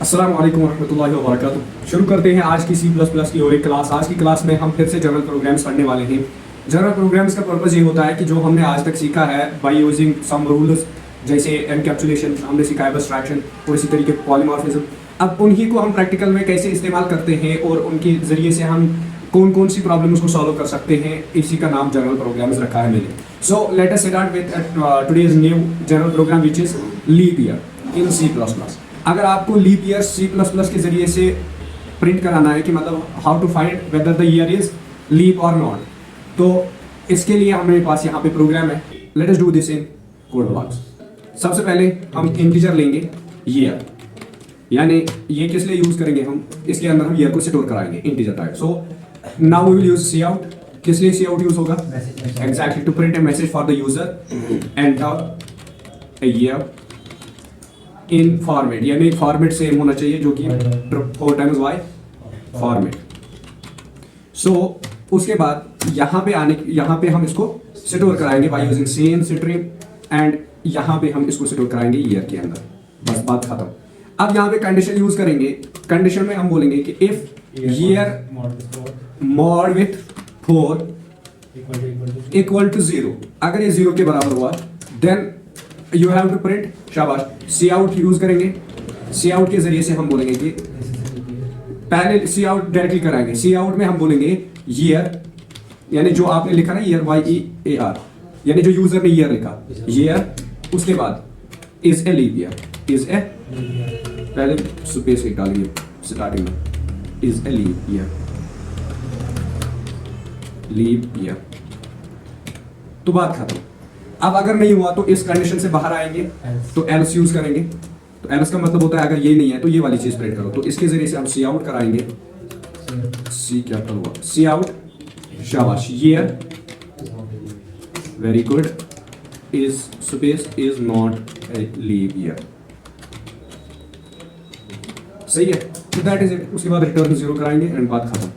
अस्सलाम वालेकुम रहमतुल्लाहि व बरकातुहू। शुरू करते हैं आज की C++ की और एक क्लास। आज की क्लास में हम फिर से जनरल प्रोग्राम्स पढ़ने वाले हैं। जनरल प्रोग्राम्स का पर्पज़ ये होता है कि जो हमने आज तक सीखा है बाय यूजिंग सम रूल्स, जैसे एनकैप्सुलेशन हमने सीखा है, एब्स्ट्रैक्शन और इसी तरीके पॉलीमॉर्फिज्म, अब उन्हीं को हम प्रैक्टिकल में कैसे इस्तेमाल करते हैं और उनके ज़रिए से हम कौन कौन सी प्रॉब्लम्स को सॉल्व कर सकते हैं, इसी का नाम जनरल प्रोग्राम्स रखा है मैंने। So let us start with today's new general program which is leap year in C++। अगर आपको लीप ईयर C++ के जरिए से प्रिंट कराना है कि मतलब how to find whether the year is leap और नॉट, तो इसके लिए हमारे पास यहाँ पे प्रोग्राम है। Let us do this in code blocks. सबसे पहले हम इंटीजर लेंगे ईयर, यानी ये किस लिए यूज करेंगे हम, इसके अंदर हम ईयर को स्टोर कराएंगे integer type. So now we will use cout. किस लिए सी आउट यूज होगा? Exactly to print a message for the user enter a year in format, यानी फॉर्मेट सेम होना चाहिए जो कि 4 y फॉर्मेट। सो उसके बाद यहाँ पे हम इसको स्टोर कराएंगे by using same string and यहाँ पे हम इसको स्टोर कराएंगे ईयर के अंदर। बस बात खत्म। अब यहाँ पे कंडीशन यूज करेंगे। कंडीशन में हम बोलेंगे कि if year mod with 4 equal to 0, अगर ये 0 के बराबर हुआ then you have to print, शाबाश, सी आउट यूज करेंगे। सी आउट के जरिए से हम बोलेंगे कि पहले सी आउट डायरेक्टली कराएंगे। सी आउट में हम बोलेंगे ईयर, यानी जो आपने लिखा ना ईयर YEAR, यानी जो यूजर ने ईयर लिखा ईयर, उसके बाद is a leap year, is a, पहले स्पेस डालिए स्टार्टिंग में, is a leap year, leap year, तो बात खत्म। अब अगर नहीं हुआ तो इस कंडीशन से बाहर आएंगे तो एल्स यूज करेंगे। तो एल्स का मतलब होता है अगर ये नहीं है तो ये वाली चीज प्रिंट करो। तो इसके जरिए से हम सी आउट कराएंगे। सी क्या हुआ? सी आउट, शाबाश, year, very good, is space is not a leap year, सही है। तो दैट इज इट। उसके बाद रिटर्न 0 कराएंगे एंड बात खत्म।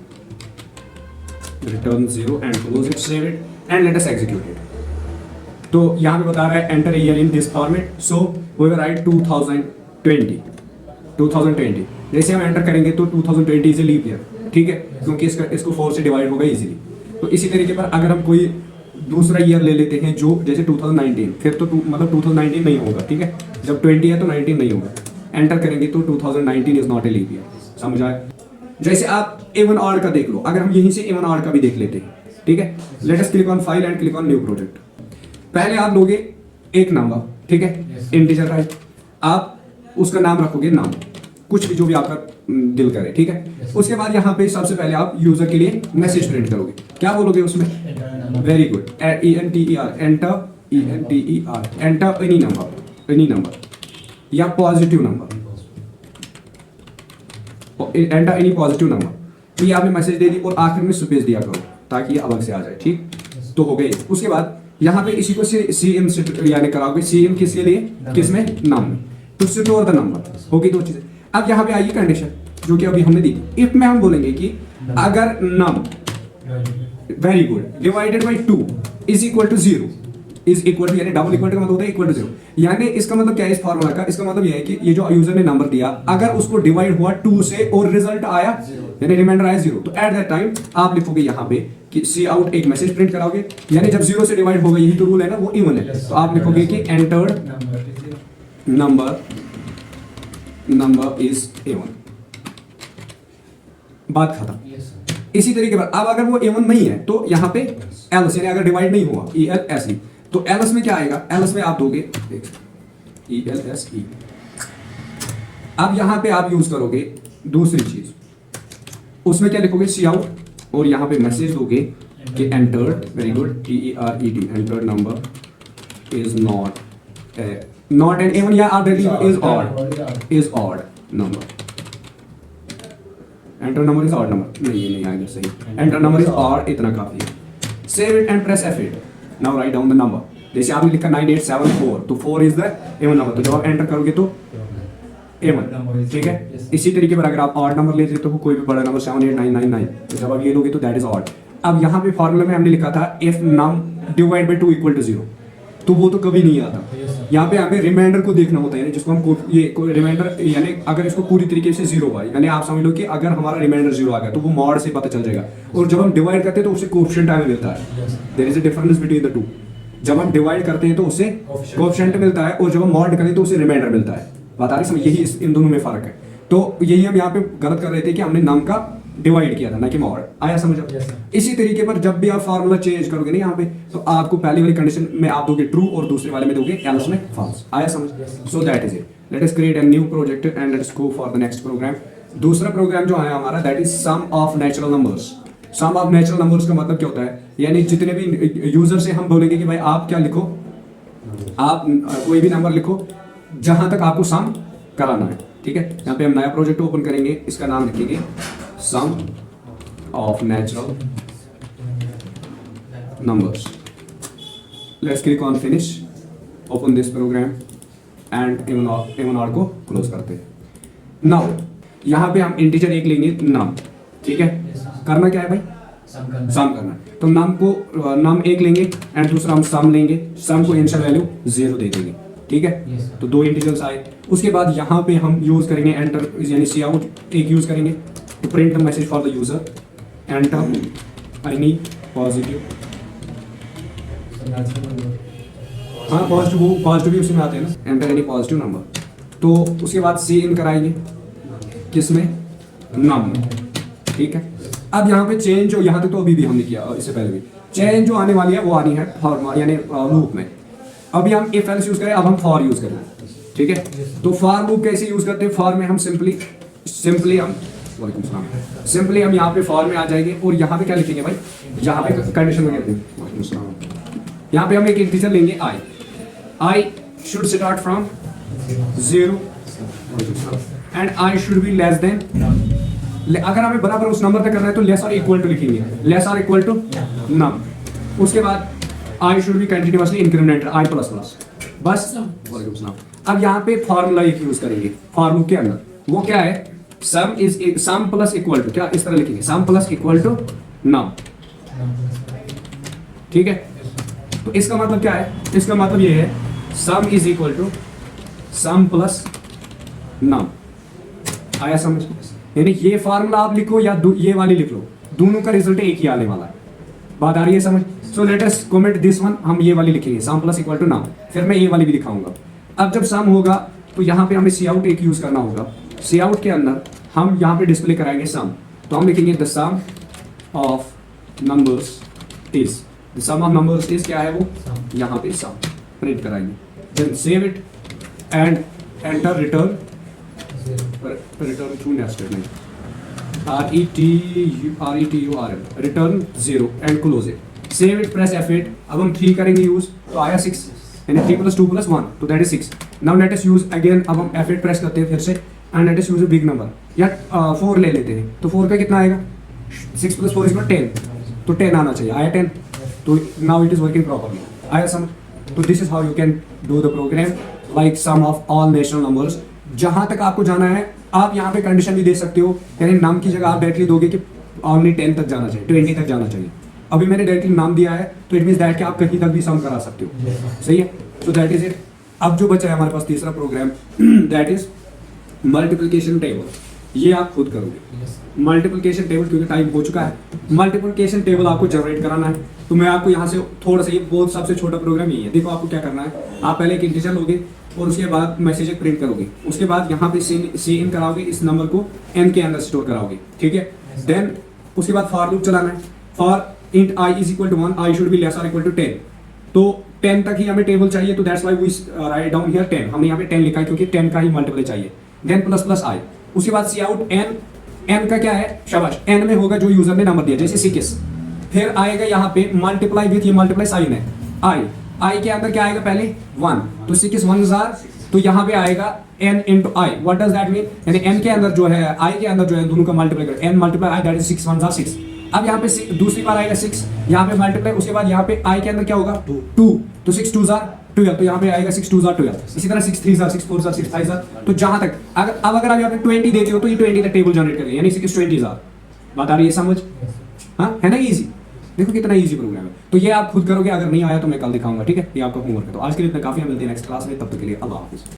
Return 0 and close it, save it and let us execute it. तो यहाँ पे बता रहा है enter year in this format, so we will write 2020। जैसे हम एंटर करेंगे तो 2020 इज ए लीप ईयर, ठीक है, क्योंकि इसको 4 से डिवाइड होगा इजीली। तो इसी तरीके पर अगर हम कोई दूसरा ईयर ले लेते हैं जो जैसे 2019, फिर तो मतलब 2019 नहीं होगा, ठीक है, जब 20 है तो 19 नहीं होगा। एंटर करेंगे तो 2019 is not a leap year, समझ आए। जैसे आप इवन ऑड का देख लो, अगर हम यहीं से इवन ऑड का भी देख लेते हैं, ठीक है। Let us click on file and click on new project. पहले आप लोगे एक नंबर, ठीक है, इंटीजर टाइप, आप उसका नाम रखोगे नाम, कुछ भी जो भी आपका दिल करे, ठीक है। उसके बाद यहाँ पे सबसे पहले आप यूजर के लिए मैसेज प्रिंट करोगे। क्या बोलोगे उसमें? Very good, ENTER, enter any number या positive number, enter any positive number. तो ये आपने मैसेज दे दी और आखिर में स्पेस दिया करो ताकि ये अलग से आ जाए, ठीक, तो हो गई। उसके बाद यहाँ पे इसी को CM यानी कराओगे। CM किसके लिए? किसमें? नाम में, टू स्टोर द नंबर, होगी 2 चीजें। अब यहाँ पे आइए कंडीशन जो कि अभी हमने दी। इफ में हम बोलेंगे कि अगर num, very good, divided by 2 is equal to 0, is equal to, यानी डबल इक्वल का मतलब होता है इक्वल टू 0। यानी इसका मतलब क्या है इस फॉर्मूला का? इसका मतलब यह है कि ये जो यूजर ने नंबर दिया, अगर उसको डिवाइड हुआ 2 से और रिजल्ट आया, यानी रिमाइंडर आया 0, तो एट दैट टाइम आप लिखोगे यहाँ पे कि सी आउट, एक मैसेज प्रिंट कराओगे, यानी जब 0 से डिवाइड होगा, यही तो रूल है ना, वो इवन है। तो आप लिखोगे कि एंटर्ड नंबर इज इवन, बात खत्म। इसी तरीके पर अब अगर वो इवन नहीं है तो यहाँ पे एल्स, यानी अगर डिवाइड नहीं हुआ, ELSE, तो एल्स में क्या आएगा? एल्स में आप दोगे ELSE। अब यहाँ पे आप यूज करोगे दूसरी चीज, उसमें क्या लिखोगे? सी आउट, और यहाँ पे मैसेज दोगे कि entered, very good, TERED, entered number is not an even, या आप is odd number, enter number is odd number, नहीं आएगा सही, एंटर नंबर इज ऑड, इतना काफी है। Save it and press F8। Now write down the number. जैसे आपने लिखा 9874, तो 4 इज द इवन नंबर, तो जब आप एंटर करोगे तो इवन, ठीक है। इसी तरीके पर अगर आप ऑड नंबर लेते तो कोई भी बड़ा नंबर 78999, तो जब आप ये लोगे तो दैट इज ऑड। अब यहाँ पे फॉर्मूला में हमने लिखा था if num divide by 2 equal to 0, तो वो तो कभी नहीं आता। यहाँ पे हमें रिमाइंडर को देखना होता है, यानी जिसको हम ये रिमाइंडर, यानी अगर इसको पूरी तरीके से जीरो हुआ, यानी आप समझ लो कि अगर हमारा रिमाइंडर जीरो आ गया तो वो मॉड से पता चल जाएगा। और जब हम डिवाइड करते हैं तो उससे कोएफिशिएंट हमें मिलता है। There is a difference between the two. जब हम डिवाइड करते हैं तो उससे कोएफिशिएंट मिलता है, और जब हम मॉड करें तो उससे रिमाइंडर मिलता है। बात आ रही समझ? यही इन दोनों में फर्क है। तो यही हम यहाँ पे गलत कर रहे थे कि हमने नाम का डिवाइड किया था, ना कि मॉड। आया समझ? इसी तरीके पर जब भी आप फार्मूला चेंज करोगे ना यहाँ पे, तो आपको पहली वाली कंडीशन में आप दोगे ट्रू और दूसरे वाले में दोगे एल्स में फॉल्स। आया समझ? So that is it. Let us create a new project and let's go for the next program. दूसरा प्रोग्राम जो है हमारा, that is sum of natural numbers. Sum of natural numbers का मतलब क्या होता है? यानी जितने भी यूजर से हम बोलेंगे कि भाई आप क्या लिखो, आप कोई भी नंबर लिखो जहां तक आपको सम कराना है। ठीक है, यहाँ पे हम नया प्रोजेक्ट ओपन करेंगे, इसका नाम लिखेंगे sum of natural numbers. Let's click on finish, open this program and even all को क्लोज करते हैं। नाउ यहाँ पे हम इंटीजर एक लेंगे नाम। ठीक है, करना क्या है भाई? सम करना। तो नाम को नाम एक लेंगे एंड दूसरा हम सम लेंगे। सम को इनिशियल वैल्यू 0 दे देंगे। ठीक है, तो दो इंटीजर्स आए। उसके बाद यहाँ पे हम यूज करेंगे एंटर, यानी सी आउट एक यूज करेंगे to print the message for the user. Enter any positive, हाँ पॉजिटिव भी उसी में आते हैं ना, एंटर एनी पॉजिटिव नंबर। तो उसके बाद सी इन कराएंगे किसमें? नाम में। ठीक है, अब यहाँ पे चेंज जो यहाँ तक तो अभी भी हमने किया, इससे पहले भी चेंज जो आने वाली है वो आनी है फॉर, यानी लूप में। अभी हम इफ एल्स यूज करें, अब हम फॉर यूज करें। ठीक है, तो फॉर लूप कैसे यूज करते हैं? फॉर में हम सिंपली हम यहाँ पे फॉर में आ जाएंगे और यहाँ पे क्या लिखेंगे भाई? यहाँ पे कंडीशन में कहते हैं, यहाँ पे हम एक इंटीजर लेंगे I should start from 0 and I should be less than. अगर हमें बराबर उस नंबर तक करना है तो लेस और इक्वल टू लिखेंगे, लेस और इक्वल टू नम। उसके बाद आई should B continuously increment I plus plus, बस। अब यहाँ पे फॉर्मूला एक यूज करेंगे फॉर लूप के अंदर। वो क्या है? सम प्लस इक्वल टू, क्या इस तरह लिखेंगे? सम प्लस इक्वल टू नम। ठीक है, तो इसका मतलब क्या है? इसका मतलब ये है sum is equal to sum plus num. आया समझ? यानी ये फार्मूला आप लिखो या ये वाली लिख लो, दोनों का रिजल्ट एक ही आने वाला है। बात आ रही है समझ? सो let us comment this one, हम ये वाली लिखेंगे सम प्लस इक्वल टू नाम, फिर मैं ये वाली भी दिखाऊंगा। अब जब सम होगा तो यहाँ पे हमें सी आउट एक यूज करना होगा। सी आउट के अंदर हम यहाँ पे डिस्प्ले कराएंगे सम, तो हम लिखेंगे the sum of numbers is, the sum of numbers is क्या है वो? यहाँ पे सम प्रिंट कराएंगे, then save it and enter return to nested नहीं RETURN return 0 and close it. Save it, press F8। अब हम 3 करेंगे यूज, तो आया 6, यानी 3 + 2 + 1, तो that is 6। Now let us use again, अब हम F8 प्रेस करते हैं फिर से and let us use a big number, या 4 ले लेते हैं। तो 4 का कितना आएगा? 6 + 4 = 10, तो 10 आना चाहिए। आया 10, तो now it is working properly. आया समझ? तो this is how you can do the program like sum of all natural numbers. जहां तक आपको जाना है आप यहाँ पे कंडीशन भी दे सकते हो, यानी नाम की जगह आप डायरेक्टली दोगे कि ओनली 10 तक जाना चाहिए, 20 तक जाना चाहिए। अभी मैंने डायरेक्टली नाम दिया है, तो इट मींस दैट कि आप कहीं तक भी सम करा सकते हो। सही है, सो दैट इज इट। अब जो बचा है हमारे पास तीसरा program, that is multiplication table. ये आप खुद करोगे मल्टीप्लिकेशन टेबल, क्योंकि टाइम हो चुका है। मल्टीप्लिकेशन टेबल आपको जनरेट कराना है, तो मैं आपको यहाँ से थोड़ा सा, ये बहुत सबसे छोटा प्रोग्राम यही है। देखो आपको क्या करना है, आप पहले एक इंटीजर लोगे और उसके बाद मैसेज प्रिंट करोगे। उसके बाद यहाँ पे सी इन कराओगे, इस नंबर को n के अंदर स्टोर कराओगे। ठीक है, देन उसके बाद फॉर लूप चलाना है। For int i is equal to 1, i should be less और इक्वल टू 10। तो 10 तक ही हमें टेबल चाहिए, तो that's why we write down here 10। हमने यहाँ पे 10 लिखा है क्योंकि 10 का ही मल्टीप्लाई चाहिए। देन प्लस प्लस i, उसके बाद सी आउट n का क्या है? शाबाश, n में होगा जो यूजर ने नंबर दिया, जैसे 6। फिर आएगा यहाँ पे मल्टीप्लाई विथ, ये मल्टीप्लाई साइन है i के अंदर क्या आएगा? पहले 1, तो 6 1s are, तो यहाँ पे आएगा n into i। What does that mean? यानी n के अंदर जो है, i के अंदर जो है, दोनों का मल्टीप्लाई करें, n multiply i, that is 6 1s are 6। अब यहाँ पे दूसरी बार आएगा 6, यहाँ पे मल्टीप्लाई, उसके बाद यहाँ पे i के अंदर क्या होगा? 2, तो 6 2s are 12, तो यहाँ पे आएगा 6 2s are 12। इसी तरह 6 3s are 6 4s are 6 5s are, तो जहां तक अगर आप यहाँ पे 20 देते हो तो ये 20 तक टेबल जनरेट करेगा, यानी 6 20s are। बात आ रही है समझ? हाँ, है ना इजी? देखो कितना इजी प्रोग्राम है। तो ये आप खुद करोगे, अगर नहीं आया तो मैं कल दिखाऊंगा, ठीक है। ये आपका होमवर्क है। तो आज के लिए इतना काफी है, मिलते हैं नेक्स्ट क्लास में, तब तक के लिए अल्लाह हाफिज़।